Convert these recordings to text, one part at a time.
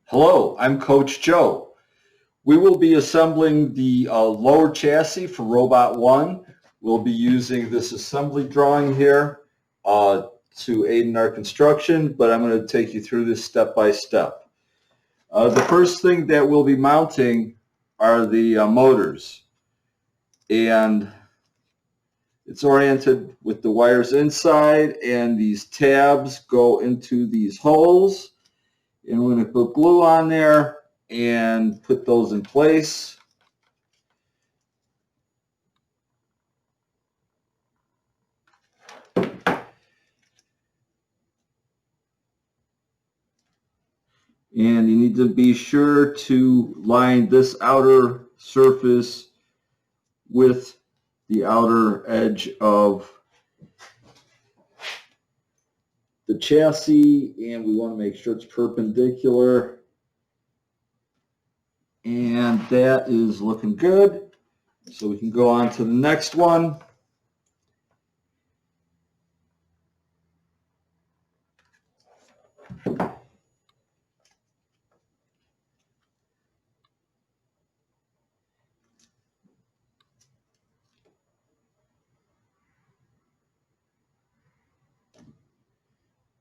Hello, I'm Coach Joe. We will be assembling the lower chassis for Robot 1. We'll be using this assembly drawing here to aid in our construction, but I'm going to take you through this step by step. The first thing that we'll be mounting are the motors, and it's oriented with the wires inside, and these tabs go into these holes, and we're going to put glue on there and put those in place. And you need to be sure to line this outer surface with the outer edge of the chassis, and we want to make sure it's perpendicular. And that is looking good. So we can go on to the next one.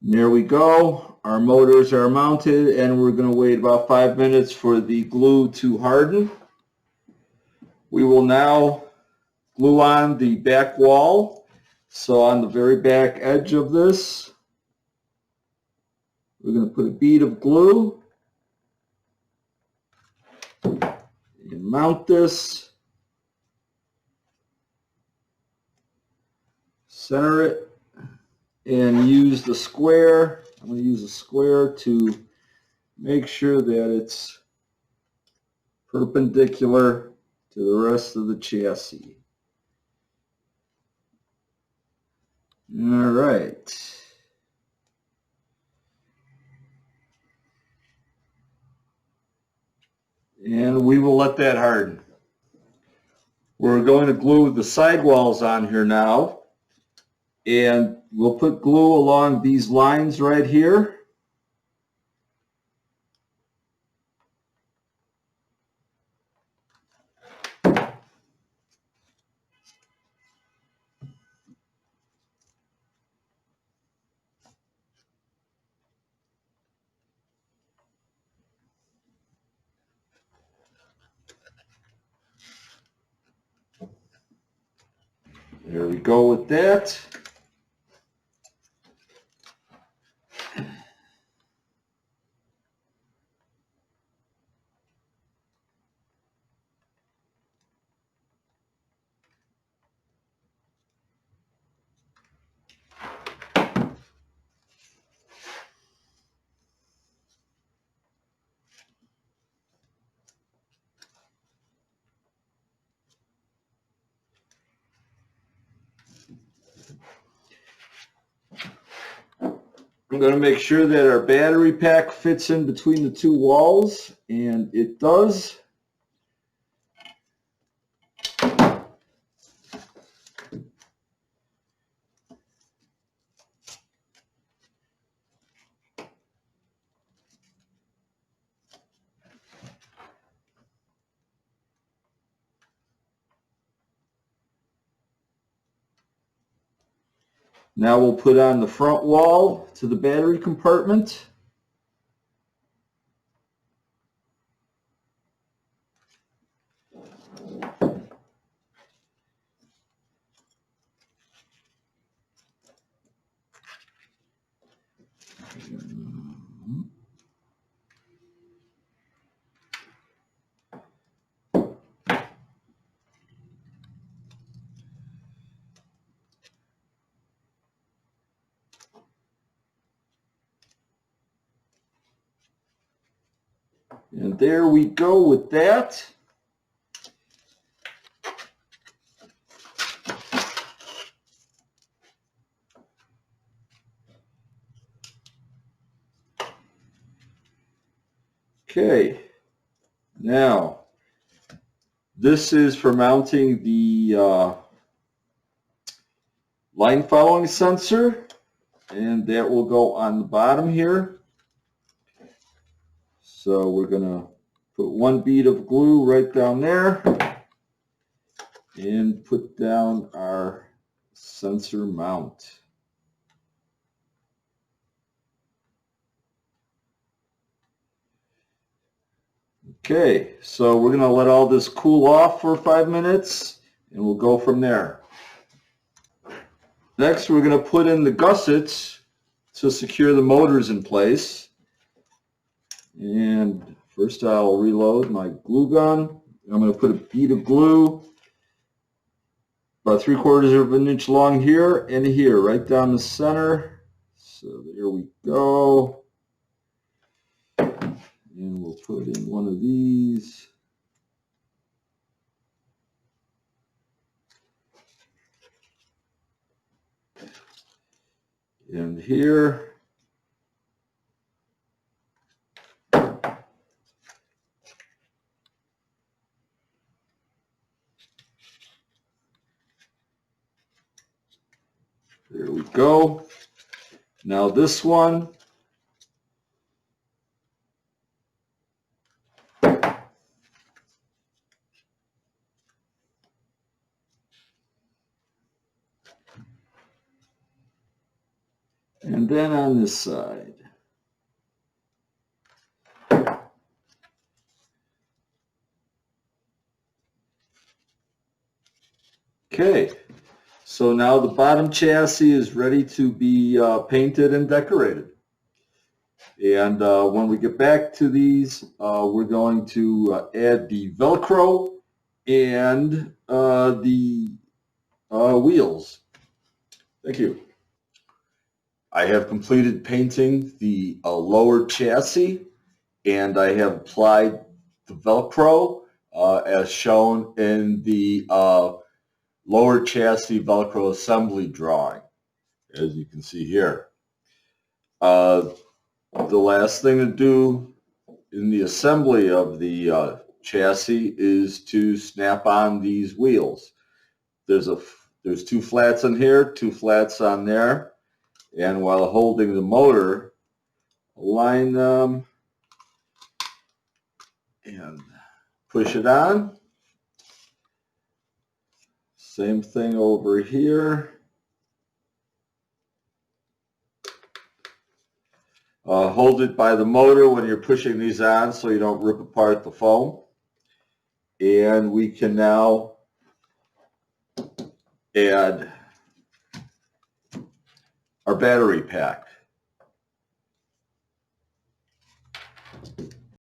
There we go. Our motors are mounted, and we're going to wait about 5 minutes for the glue to harden. We will now glue on the back wall. So on the very back edge of this, we're going to put a bead of glue and mount this. Center it and use the square. I'm going to use a square to make sure that it's perpendicular to the rest of the chassis. All right. And we will let that harden. We're going to glue the sidewalls on here now. And we'll put glue along these lines right here. There we go with that. I'm going to make sure that our battery pack fits in between the two walls, and it does. Now we'll put on the front wall to the battery compartment. And there we go with that. Okay, now this is for mounting the line following sensor, and that will go on the bottom here. So we're going to put one bead of glue right down there and put down our sensor mount. Okay, so we're going to let all this cool off for 5 minutes and we'll go from there. Next, we're going to put in the gussets to secure the motors in place. And first I'll reload my glue gun. I'm going to put a bead of glue about 3/4 of an inch long here and here, right down the center. So there we go. And we'll put in one of these. And here. There we go. Now this one. And then on this side. Okay, so now the bottom chassis is ready to be painted and decorated. And when we get back to these, we're going to add the Velcro and the wheels. Thank you. I have completed painting the lower chassis, and I have applied the Velcro as shown in the lower chassis Velcro assembly drawing, as you can see here. The last thing to do in the assembly of the chassis is to snap on these wheels. There's 2 flats on here, 2 flats on there, and while holding the motor, align them and push it on. Same thing over here. Hold it by the motor when you're pushing these on so you don't rip apart the foam. And we can now add our battery pack.